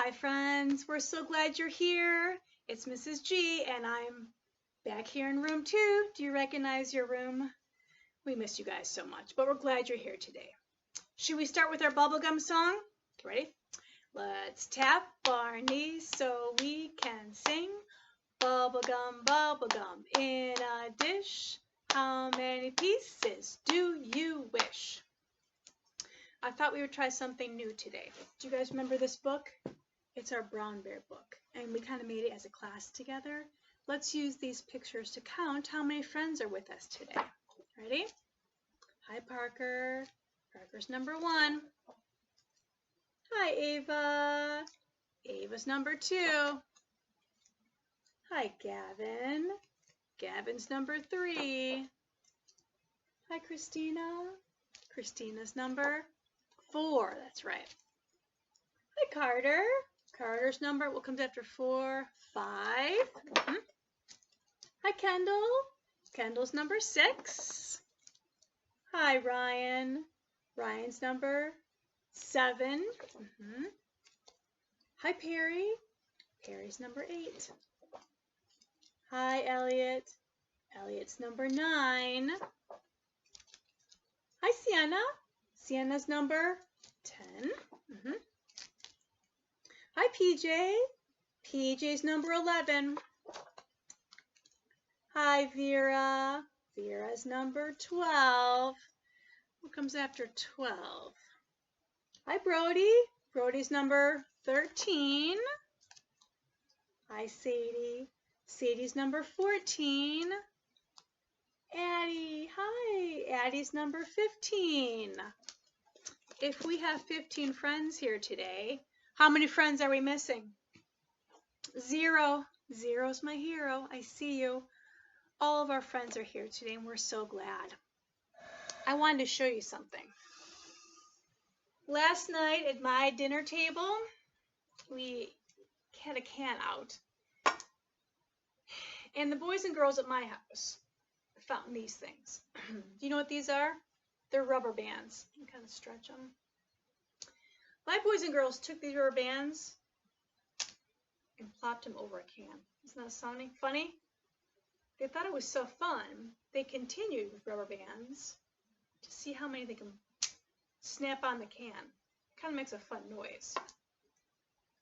Hi friends, we're so glad you're here. It's Mrs. G and I'm back here in room 2. Do you recognize your room? We miss you guys so much, but we're glad you're here today. Should we start with our bubblegum song? Ready? Let's tap our knees so we can sing. Bubblegum, bubblegum in a dish. How many pieces do you wish? I thought we would try something new today. Do you guys remember this book? It's our Brown Bear book, and we kind of made it as a class together. Let's use these pictures to count how many friends are with us today. Ready? Hi, Parker. Parker's number 1. Hi, Ava. Ava's number 2. Hi, Gavin. Gavin's number 3. Hi, Christina. Christina's number 4. That's right. Hi, Carter. Carter's number, what comes after 4? 5. Hi, Kendall. Kendall's number 6. Hi, Ryan. Ryan's number 7. Hi, Perry. Perry's number 8. Hi, Elliot. Elliot's number 9. Hi, Sienna. Sienna's number 10. Hi, PJ. PJ's number 11. Hi, Vera. Vera's number 12. What comes after 12? Hi, Brody. Brody's number 13. Hi, Sadie. Sadie's number 14. Addie. Hi. Addie's number 15. If we have 15 friends here today, how many friends are we missing? 0. 0's my hero. I see you. All of our friends are here today, and we're so glad. I wanted to show you something. Last night at my dinner table, we had a can out. And the boys and girls at my house found these things. Do you know what these are? They're rubber bands. You can kind of stretch them. My boys and girls took these rubber bands and plopped them over a can. Isn't that sounding funny? They thought it was so fun, they continued with rubber bands to see how many they can snap on the can. Kind of makes a fun noise.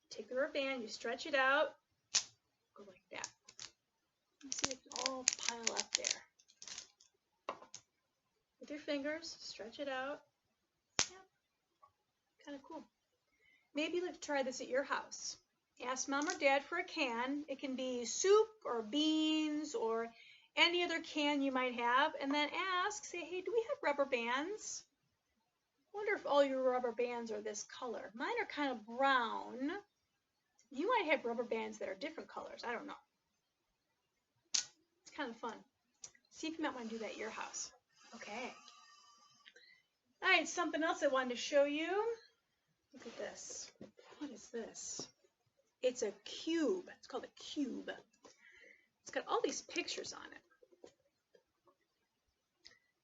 Take the rubber band, you stretch it out, go like that. Let's see if it all pile up there. With your fingers, stretch it out. Yeah, kind of cool. Maybe you'd like to try this at your house. Ask Mom or Dad for a can. It can be soup or beans or any other can you might have. And then ask, say, hey, do we have rubber bands? I wonder if all your rubber bands are this color. Mine are kind of brown. You might have rubber bands that are different colors. I don't know. It's kind of fun. See if you might want to do that at your house. Okay. All right, something else I wanted to show you. Look at this. What is this? It's a cube. It's called a cube. It's got all these pictures on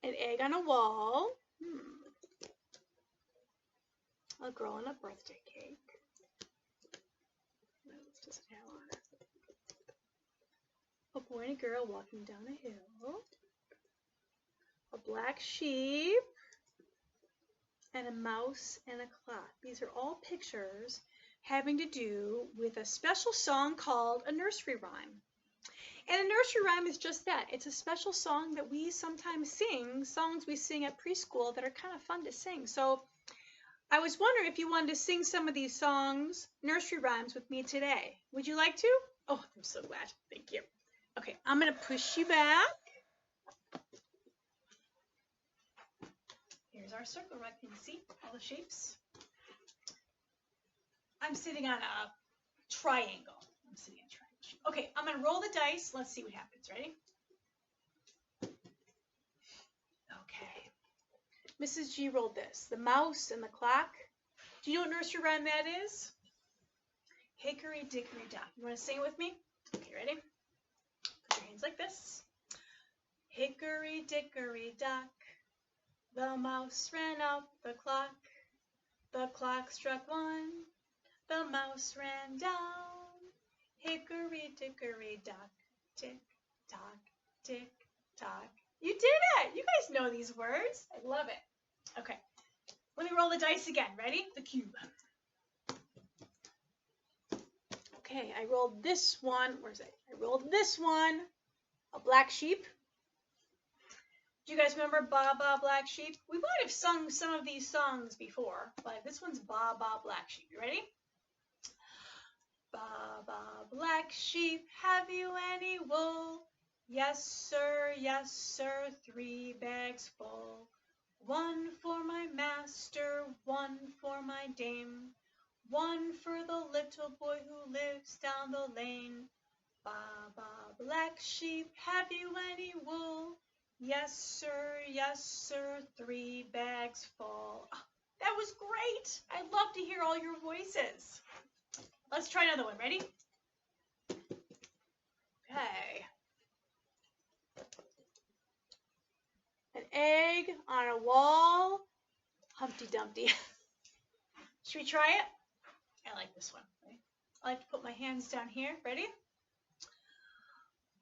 it. An egg on a wall. A girl on a birthday cake. What else does it have on it? A boy and a girl walking down a hill. A black sheep. And a mouse and a clock. These are all pictures having to do with a special song called a nursery rhyme. And a nursery rhyme is just that. It's a special song that we sometimes sing, songs we sing at preschool that are kind of fun to sing. So I was wondering if you wanted to sing some of these songs, nursery rhymes, with me today. Would you like to? Oh, I'm so glad. Thank you. Okay, I'm going to push you back. Here's our circle right. Can you see all the shapes? I'm sitting on a triangle. Okay, I'm going to roll the dice. Let's see what happens. Ready? Okay. Mrs. G rolled this. The mouse and the clock. Do you know what nursery rhyme that is? Hickory dickory dock. You want to sing it with me? Okay, ready? Put your hands like this. Hickory dickory dock. The mouse ran up the clock. The clock struck 1. the mouse ran down. Hickory dickory dock, tick tock, tick tock. You did it! You guys know these words. I love it. Okay, let me roll the dice again. Ready? The cube. Okay, I rolled this one. Where's it? I rolled this one. A black sheep. Do you guys remember Ba Ba Black Sheep? We might have sung some of these songs before, but this one's Ba Ba Black Sheep. You ready? Ba Ba Black Sheep, have you any wool? Yes, sir, 3 bags full. 1 for my master, 1 for my dame, 1 for the little boy who lives down the lane. Ba Ba Black Sheep, have you any wool? Yes, sir, 3 bags full. Oh, that was great. I'd love to hear all your voices. Let's try another one. Ready? Okay. An egg on a wall. Humpty Dumpty. Should we try it? I like this one. I like to put my hands down here. Ready?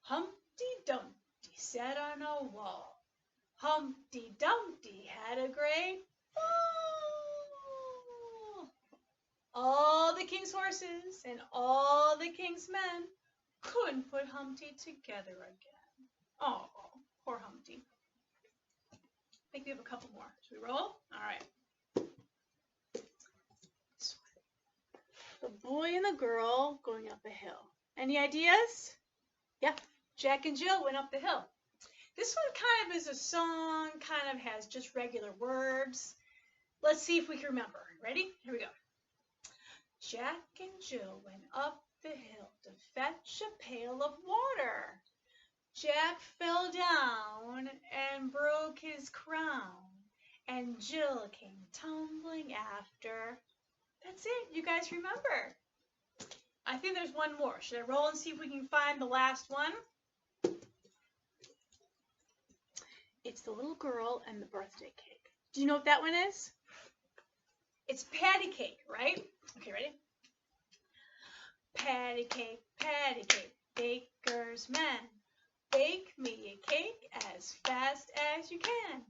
Humpty Dumpty sat on a wall. Humpty Dumpty had a great fall. All the king's horses and all the king's men couldn't put Humpty together again. Oh, poor Humpty. I think we have a couple more. Should we roll? All right. The boy and the girl going up a hill. Any ideas? Yeah, Jack and Jill went up the hill. This one kind of is a song, kind of has just regular words. Let's see if we can remember. Ready? Here we go. Jack and Jill went up the hill to fetch a pail of water. Jack fell down and broke his crown, and Jill came tumbling after. That's it. You guys remember. I think there's one more. Should I roll and see if we can find the last one? It's the little girl and the birthday cake. Do you know what that one is? It's patty cake, right? Okay, ready? Patty cake, baker's man. Bake me a cake as fast as you can.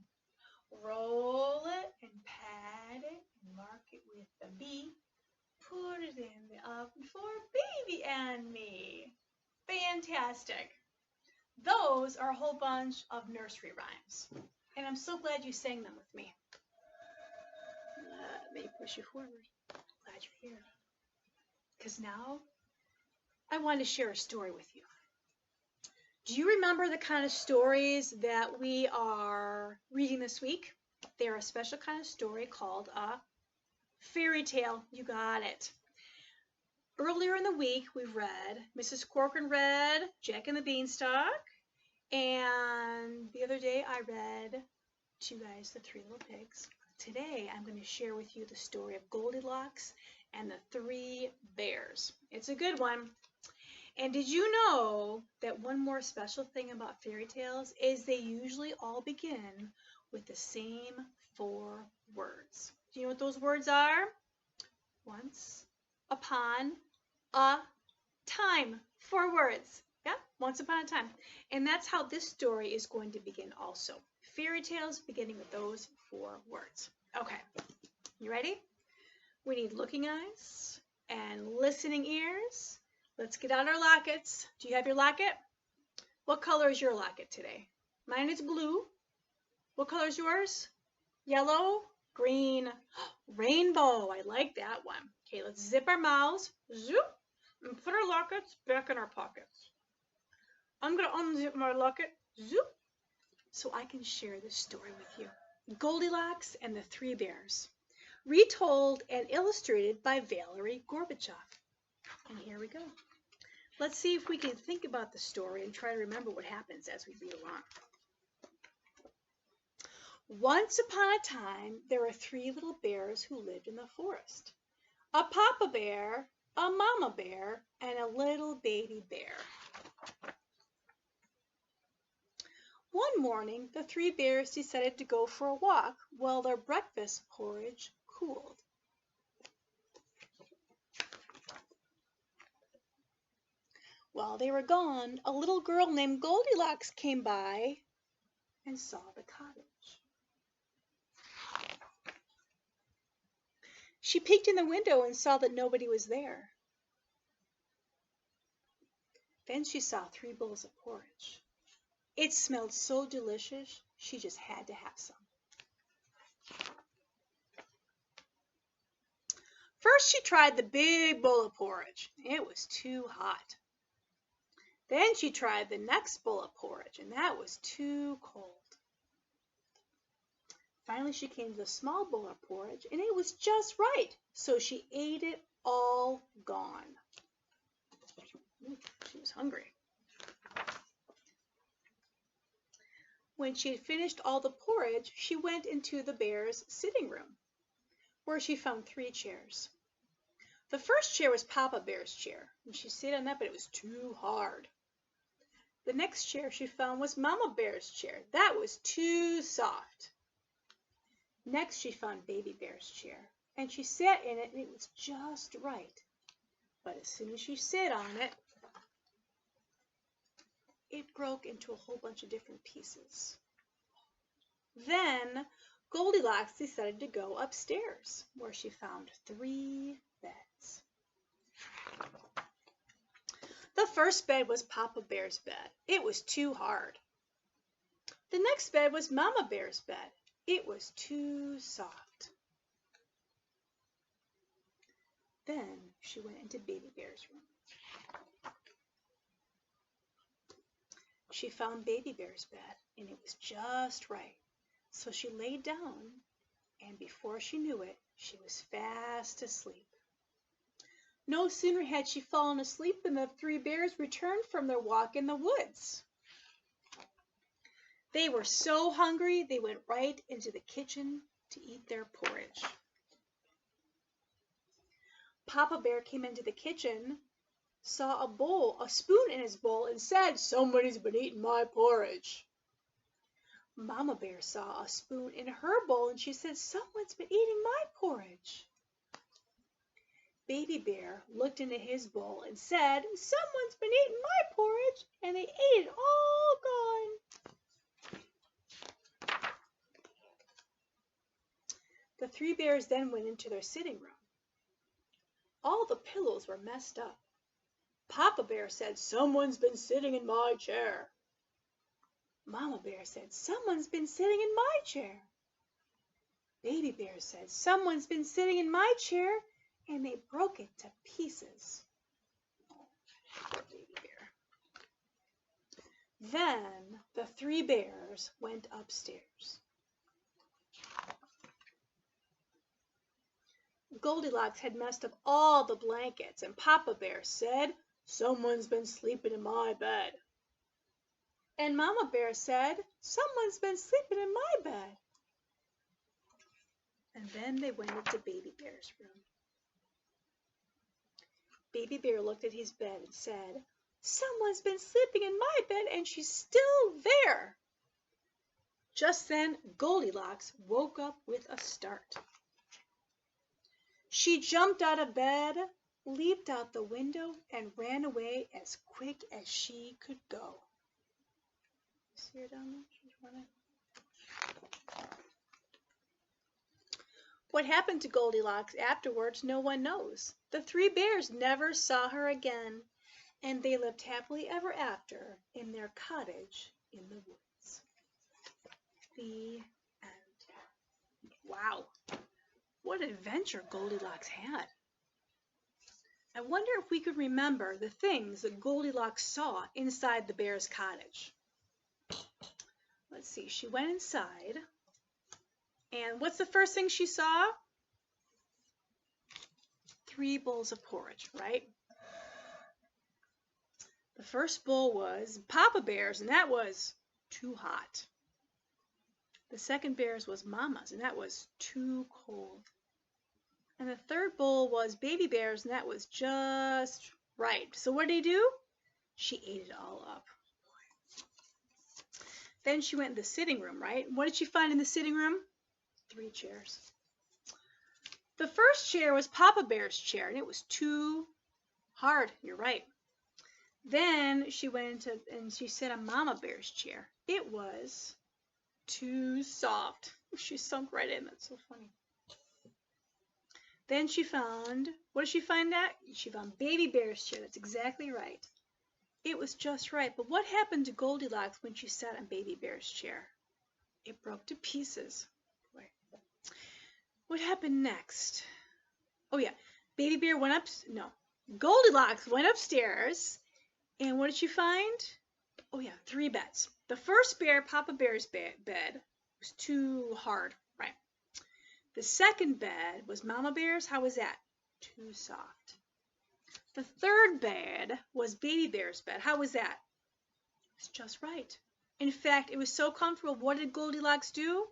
Roll it and pat it and mark it with a B. Put it in the oven for baby and me. Fantastic. Those are a whole bunch of nursery rhymes. And I'm so glad you sang them with me. Let me push you forward. Glad you're here. Because now I want to share a story with you. Do you remember the kind of stories that we are reading this week? They're a special kind of story called a fairy tale. You got it. Earlier in the week, we've read, Mrs. Corcoran read Jack and the Beanstalk. And the other day, I read to you guys the 3 Little Pigs. Today, I'm going to share with you the story of Goldilocks and the 3 Bears. It's a good one. And did you know that one more special thing about fairy tales is they usually all begin with the same 4 words? Do you know what those words are? Once upon a time. 4 words. Yeah, once upon a time. And that's how this story is going to begin also. Fairy tales beginning with those 4 words. Okay, you ready? We need looking eyes and listening ears. Let's get out our lockets. Do you have your locket? What color is your locket today? Mine is blue. What color is yours? Yellow, green, rainbow. I like that one. Okay, let's zip our mouths, zoop, and put our lockets back in our pockets. I'm going to unzip my locket, zoop, so I can share this story with you. Goldilocks and the 3 Bears. Retold and illustrated by Valerie Gorbachev. And here we go. Let's see if we can think about the story and try to remember what happens as we read along. Once upon a time, there were 3 little bears who lived in the forest. A papa bear, a mama bear, and a little baby bear. One morning, the 3 bears decided to go for a walk while their breakfast porridge cooled. while they were gone, a little girl named Goldilocks came by and saw the cottage. She peeked in the window and saw that nobody was there. Then she saw 3 bowls of porridge. It smelled so delicious, she just had to have some. First, she tried the big bowl of porridge. It was too hot. Then she tried the next bowl of porridge, and that was too cold. Finally, she came to the small bowl of porridge, and it was just right, so she ate it all gone. She was hungry. When she had finished all the porridge, she went into the bear's sitting room, where she found 3 chairs. The first chair was Papa Bear's chair, and she sat on that, but it was too hard. The next chair she found was Mama Bear's chair. That was too soft. Next, she found Baby Bear's chair, and she sat in it, and it was just right. But as soon as she sat on it, it broke into a whole bunch of different pieces. Then Goldilocks decided to go upstairs, where she found 3 beds. The first bed was Papa Bear's bed. It was too hard. The next bed was Mama Bear's bed. It was too soft. Then she went into Baby Bear's room. She found Baby Bear's bed, and it was just right. So she laid down, and before she knew it, she was fast asleep. No sooner had she fallen asleep than the 3 bears returned from their walk in the woods. They were so hungry, they went right into the kitchen to eat their porridge. Papa Bear came into the kitchen, saw a spoon in his bowl, and said, "Somebody's been eating my porridge." Mama Bear saw a spoon in her bowl, and she said, "Someone's been eating my porridge." Baby Bear looked into his bowl and said, "Someone's been eating my porridge," and they ate it all gone. The 3 bears then went into their sitting room. All the pillows were messed up. Papa Bear said, "Someone's been sitting in my chair." Mama Bear said, "Someone's been sitting in my chair." Baby Bear said, "Someone's been sitting in my chair," and they broke it to pieces. Poor Baby Bear. Then the 3 bears went upstairs. Goldilocks had messed up all the blankets, and Papa Bear said, "Someone's been sleeping in my bed." And Mama Bear said, "Someone's been sleeping in my bed." And then they went into Baby Bear's room. Baby Bear looked at his bed and said, "Someone's been sleeping in my bed, and she's still there." Just then, Goldilocks woke up with a start. She jumped out of bed, leaped out the window, and ran away as quick as she could go. See her down there? She's running. What happened to Goldilocks afterwards, no one knows. The 3 bears never saw her again, and they lived happily ever after in their cottage in the woods. The end. Wow, what adventure Goldilocks had. I wonder if we could remember the things that Goldilocks saw inside the bear's cottage. Let's see, she went inside, and what's the first thing she saw? 3 bowls of porridge, right? The first bowl was Papa Bear's, and that was too hot. The second bear's was Mama's, and that was too cold. And the third bowl was Baby Bear's, and that was just right. So what did he do? She ate it all up. Then she went in the sitting room, right? What did she find in the sitting room? 3 chairs. The first chair was Papa Bear's chair, and it was too hard. You're right. Then she went into and she sat on Mama Bear's chair. It was too soft. She sunk right in. That's so funny. Then she found, what did she find that? She found Baby Bear's chair. That's exactly right. It was just right. But what happened to Goldilocks when she sat on Baby Bear's chair? It broke to pieces. Boy. What happened next? Oh yeah, Baby Bear went up, no, Goldilocks went upstairs, and what did she find? Oh yeah, 3 beds. The first bear, Papa Bear's bed, was too hard, right? The second bed was Mama Bear's. How was that? Too soft. The third bed was Baby Bear's bed. How was that? It was just right. In fact, it was so comfortable. What did Goldilocks do?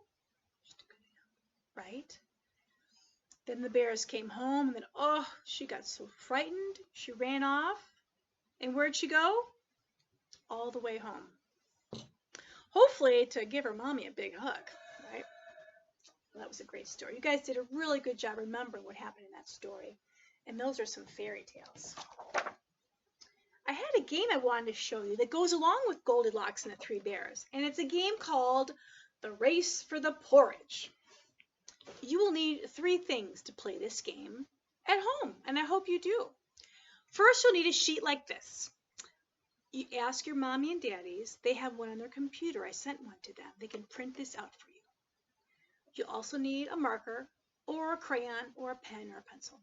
Right? Then the bears came home, and then, oh, she got so frightened. She ran off. And where'd she go? All the way home. Hopefully to give her mommy a big hug, right? Well, that was a great story. You guys did a really good job remembering what happened in that story. And those are some fairy tales. I had a game I wanted to show you that goes along with Goldilocks and the 3 Bears. And it's a game called The Race for the Porridge. You will need 3 things to play this game at home, and I hope you do. First, you'll need a sheet like this. You ask your mommy and daddies. They have one on their computer. I sent one to them. They can print this out for you. You'll also need a marker or a crayon or a pen or a pencil.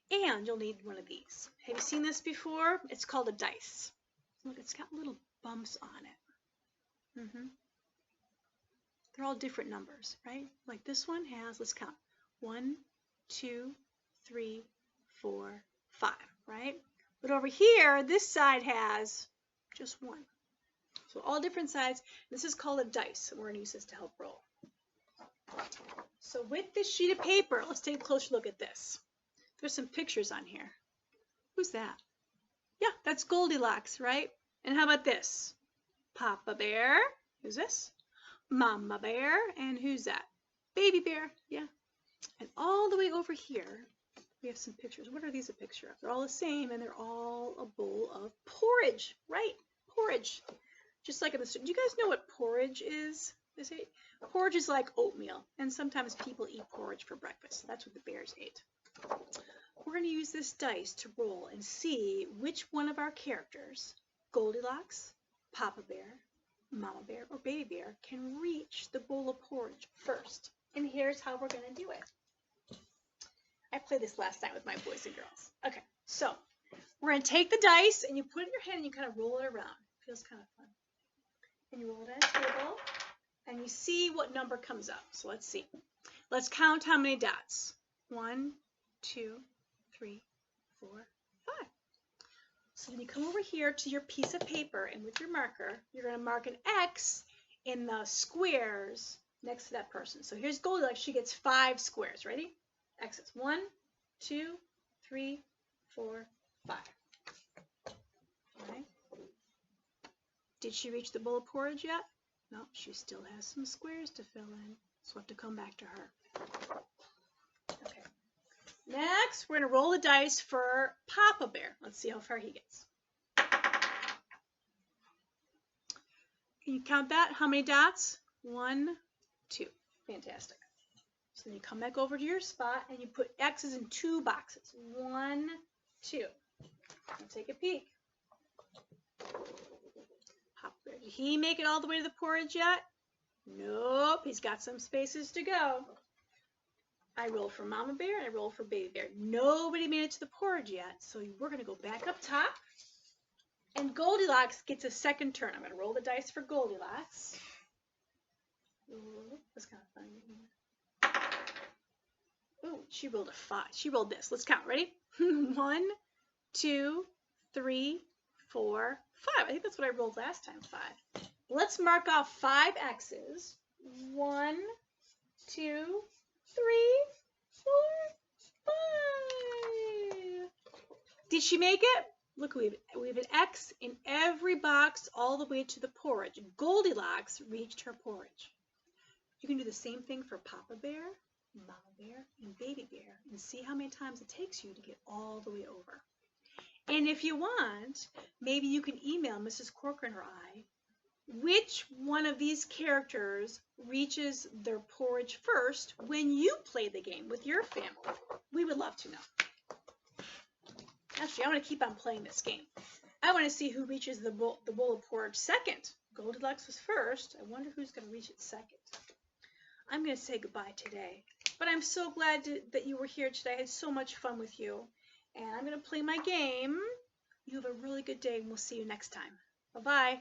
And you'll need one of these. Have you seen this before? It's called a dice. Look, it's got little bumps on it. They're all different numbers, right? Like this one has, let's count, 1, 2, 3, 4, 5, right? But over here, this side has just 1. So all different sides. This is called a dice, and we're going to use this to help roll. So with this sheet of paper, let's take a closer look at this. There's some pictures on here. Who's that? Yeah, that's Goldilocks, right? And how about this? Papa Bear. Who's this? Mama Bear. And who's that? Baby Bear. Yeah. And all the way over here, we have some pictures. What are these a picture of? They're all the same, and they're all a bowl of porridge, right? Porridge. Just like in the, do you guys know what porridge is? They say porridge is like oatmeal, and sometimes people eat porridge for breakfast. That's what the bears ate. We're going to use this dice to roll and see which one of our characters, Goldilocks, Papa Bear, Mama Bear, or Baby Bear, can reach the bowl of porridge first. And here's how we're going to do it. I played this last night with my boys and girls. Okay, so we're going to take the dice, and you put it in your hand, and you kind of roll it around. It feels kind of fun. And you roll it on a table, and you see what number comes up. So let's see. Let's count how many dots. 1, 2, 3, 4, 5. So then you come over here to your piece of paper, and with your marker, you're going to mark an X in the squares next to that person. So here's Goldilocks. She gets 5 squares. Ready? X's. 1, 2, 3, 4, 5. All right. Did she reach the bowl of porridge yet? No, she still has some squares to fill in. So we'll have to come back to her. Okay. Next, we're going to roll the dice for Papa Bear. Let's see how far he gets. Can you count that? How many dots? 1, 2. Fantastic. So then you come back over to your spot and you put X's in 2 boxes. 1, 2. Let's take a peek. Papa Bear. Did he make it all the way to the porridge yet? Nope. He's got some spaces to go. I roll for Mama Bear and I roll for Baby Bear. Nobody made it to the porridge yet, so we're going to go back up top. And Goldilocks gets a second turn. I'm going to roll the dice for Goldilocks. Ooh, that's kind of fun. Ooh, she rolled a 5. She rolled this. Let's count. Ready? 1, 2, 3, 4, 5. I think that's what I rolled last time. 5. Let's mark off 5 X's. 1, 2, 3, 4, 5. Did she make it? Look, we have an X in every box all the way to the porridge. Goldilocks reached her porridge. You can do the same thing for Papa Bear, Mama Bear, and Baby Bear, and see how many times it takes you to get all the way over. And if you want, maybe you can email Mrs. Corcoran or I which one of these characters reaches their porridge first when you play the game with your family. We would love to know. Actually, I want to keep on playing this game. I want to see who reaches the bowl of porridge second. Goldilocks was first. I wonder who's going to reach it second. I'm going to say goodbye today. But I'm so glad that you were here today. I had so much fun with you. And I'm going to play my game. You have a really good day, and we'll see you next time. Bye-bye.